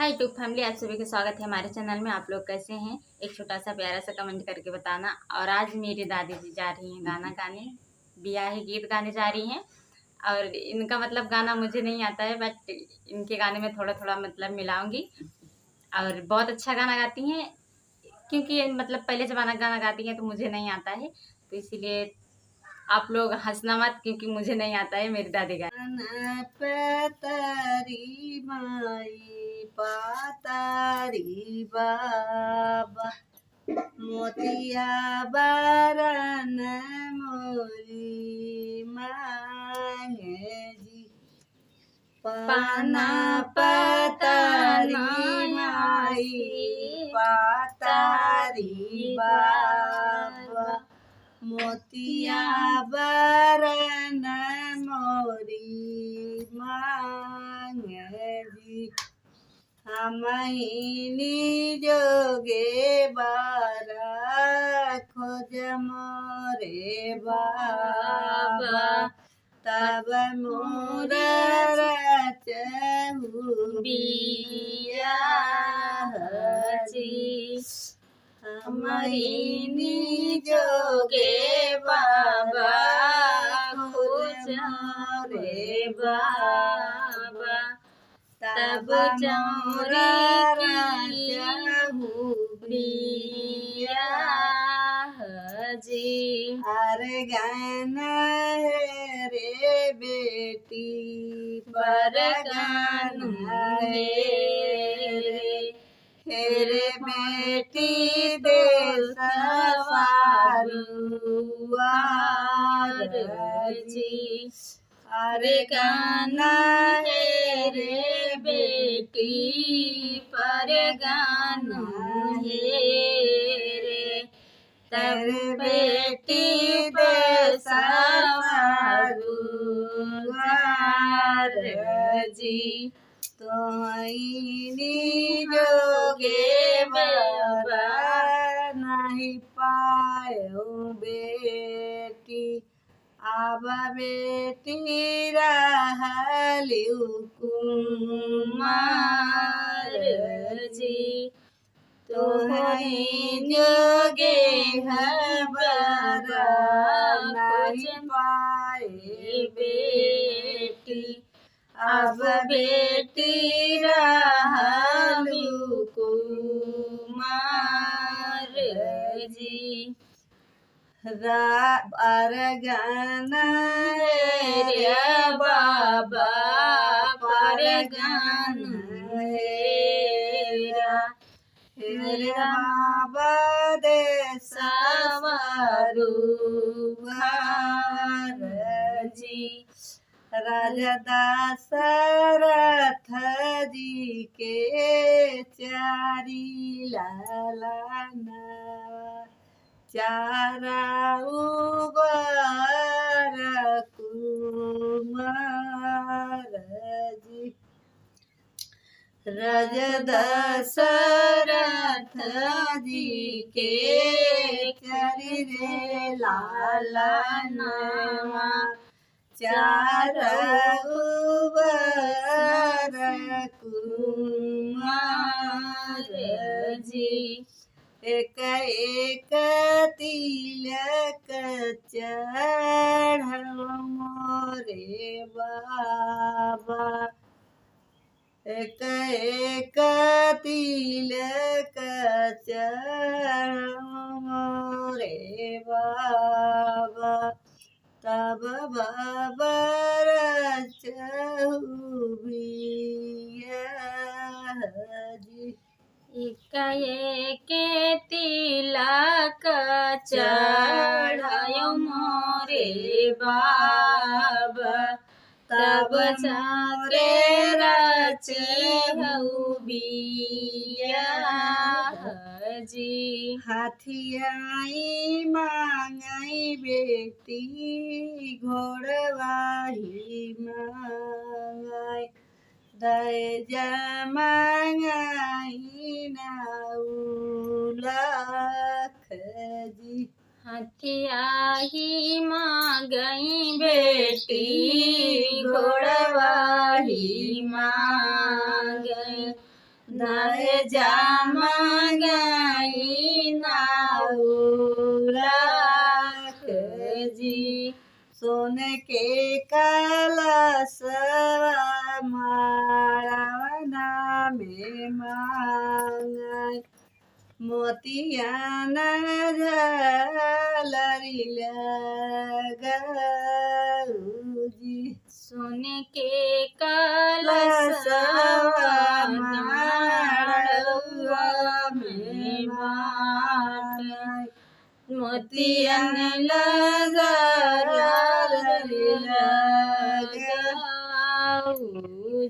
Hi YouTube family, आप सभी का स्वागत है हमारे चैनल में। आप लोग कैसे हैं? एक छोटा सा प्यारा सा कमेंट करके बताना। और आज मेरी दादी जी जा रही हैं गाना गाने, बियाहे गीत गाने जा रही हैं। और इनका मतलब गाना मुझे नहीं आता है, बट इनके गाने में थोड़ा थोड़ा मतलब मिलाऊंगी। और बहुत अच्छा गाना गाती हैं, क्योंकि ये मतलब पहले जमाना गाना गाती हैं तो मुझे नहीं आता है, तो इसीलिए आप लोग हंसना मत, क्योंकि मुझे नहीं आता है मेरी दादी का। पतरी माई पातारी बाबा मोतिया बरन मोरी मांगे जी पाना पतरी माई पातारी बाबा मोतिया बरन मोरी मांगरी हमहिनी जोगे बारा खोज मोरे बाबा तब मोर रचहु बियाह जी हमहिनी जोगे बाबा खोज रे बाबा तब मोर रचहु बियाह जी। अरे गाना रे बेटी पर गाना रे हेरे बेटी देश सवारुआर जी। अरे गाना है रे बेटी पर गाना है रे तेरे बेटी देश सवारुआर जी। तोहिनी जोगे बाबा नहीं पायो बेटी अब बेटी रहलिउ कुमार जी। तोहिनी जोगे हबरा नहीं पाए बेटी अब बेटी रहलु कुमार जी। अर गाना रे बाबा पर गाना हेरे बाबा दे सवारुआर जी। राजा दशरथ जी के चारी लालना चारा उबर कुमार जी। राजा दशरथ जी के चारी रे लालना चार उबर कुमार जी। एक एक तिलक चढ़ मोरे बाबा एक एक तिलक चढ़ मोरे बाबा तब बाबर चहु बियाह जी। एक तिलक चढ़ायो मोरे बाबा तब जाके रचहु बियाह जी। हाथियाई मांगाई बेटी घोड़वाही मांगाई दहेज मांगाई नाउलख जी। हथियाही मांगई बेटी घोड़वाही मांगई दहेजा मांगाई 9 लाख जी सोने के कलशवा माड़वना में मांगाई मोतिया न झलरी लगाऊ जी सोने के कलशवा माड़वा में मांगाई मोतियन लगाऊ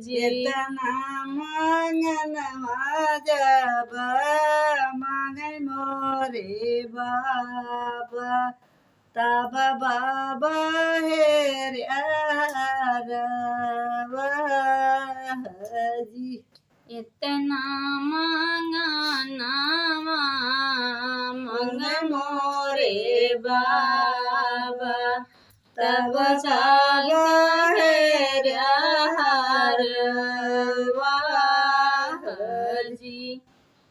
जी इतना मांगनवा जब मांगे मोरे बाबा तब बाबा हेरवा जी इतना मांगनवा मंग मोरे बाबा तब बाबा हेरवा